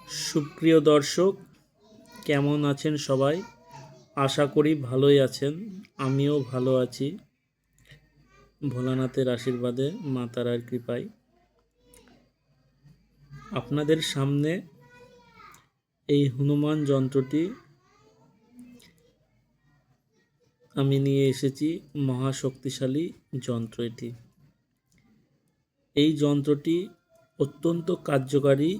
সুপ্রিয় দর্শক, কেমন আছেন সবাই? আশা করি ভালোই আছেন। আমিও ভালো আছি, ভোলানাথের আশীর্বাদে, মা তারার কৃপায়। আপনাদের সামনে এই হনুমান যন্ত্রটি আমি নিয়ে এসেছি। মহাশক্তিশালী যন্ত্র এটি। এই যন্ত্রটি অত্যন্ত কার্যকারী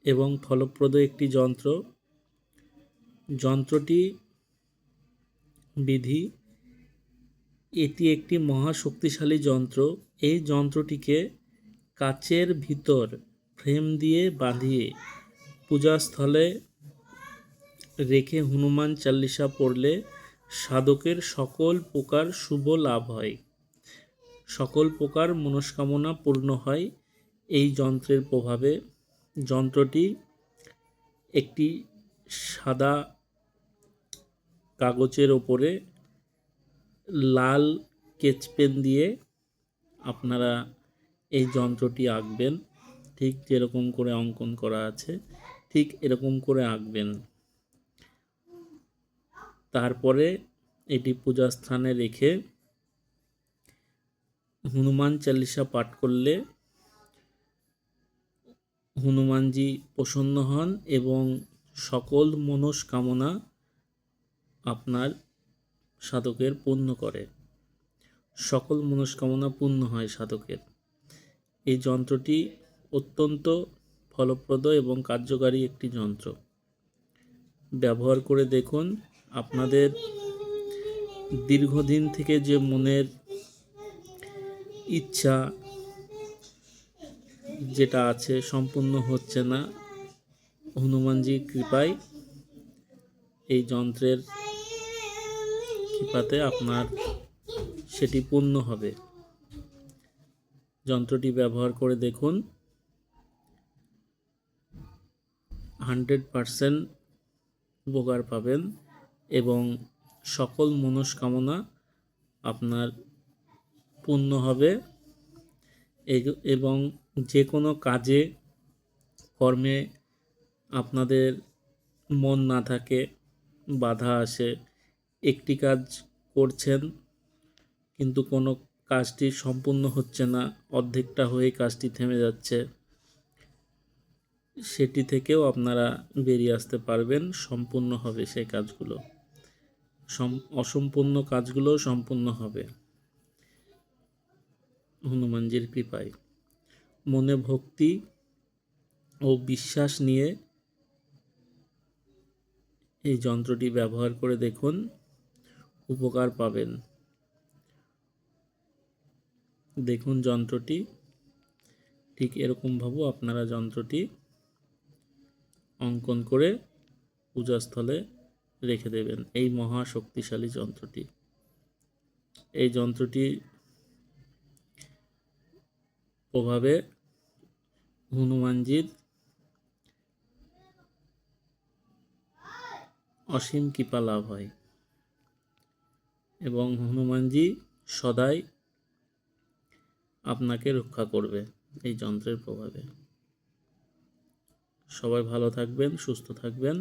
এবং ফলপ্রদ একটি যন্ত্র। যন্ত্রটি বিধি, এটি একটি মহাশক্তিশালী যন্ত্র। এই যন্ত্রটিকে কাচের ভিতর ফ্রেম দিয়ে বাঁধিয়ে পূজাস্থলে রেখে হনুমান চালিসা পড়লে সাধকের সকল প্রকার শুভ লাভ হয়, সকল প্রকার মনস্কামনা পূর্ণ হয় এই যন্ত্রের প্রভাবে। যন্ত্রটি একটি সাদা কাগজের ওপরে লাল স্কেচ পেন দিয়ে আপনারা এই যন্ত্রটি আঁকবেন। ঠিক যেরকম করে অঙ্কন করা আছে ঠিক এরকম করে আঁকবেন। তারপরে এটি পূজাস্থানে রেখে হনুমান চালিসা পাঠ করলে হনুমানজি প্রসন্ন হন এবং সকল মনস্কামনা আপনার সাধকের পূর্ণ করে। সকল মনস্কামনা পূর্ণ হয় সাধকের। এই যন্ত্রটি অত্যন্ত ফলপ্রদ এবং কার্যকারী একটি যন্ত্র। ব্যবহার করে দেখুন। আপনাদের দীর্ঘদিন থেকে যে মনের ইচ্ছা যেটা আছে সম্পূর্ণ হচ্ছে না, হনুমানজির কৃপায়, এই যন্ত্রের কৃপাতে আপনার সেটি পূর্ণ হবে। যন্ত্রটি ব্যবহার করে দেখুন। 100% উপকার পাবেন এবং সকল মনস্কামনা আপনার পূর্ণ হবে এবং যে কোনো কাজে কর্মে আপনাদের মন না থাকে, বাধা আসে, একটি কাজ করছেন কিন্তু কোনো কাজটি সম্পূর্ণ হচ্ছে না, অর্ধেকটা হয়ে কাজটি থেমে যাচ্ছে, সেটি থেকেও আপনারা বেরিয়ে আসতে পারবেন। সম্পূর্ণ হবে সেই কাজগুলো, অসম্পূর্ণ কাজগুলো সম্পূর্ণ হবে হনুমানজির কৃপায়। মনে ভক্তি ও বিশ্বাস নিয়ে এই যন্ত্রটি ব্যবহার করে দেখুন, উপকার পাবেন। দেখুন যন্ত্রটি ঠিক এরকমভাবে আপনারা যন্ত্রটি অঙ্কন করে পূজাস্থলে রেখে দেবেন। এই মহাশক্তিশালী যন্ত্রটি, এই যন্ত্রটি প্রভাবে হনুমানজির অসীম কৃপা লাভ হয় এবং হনুমানজি সদাই আপনাকে রক্ষা করবে এই যন্ত্রের প্রভাবে। সবাই ভালো থাকবেন, সুস্থ থাকবেন।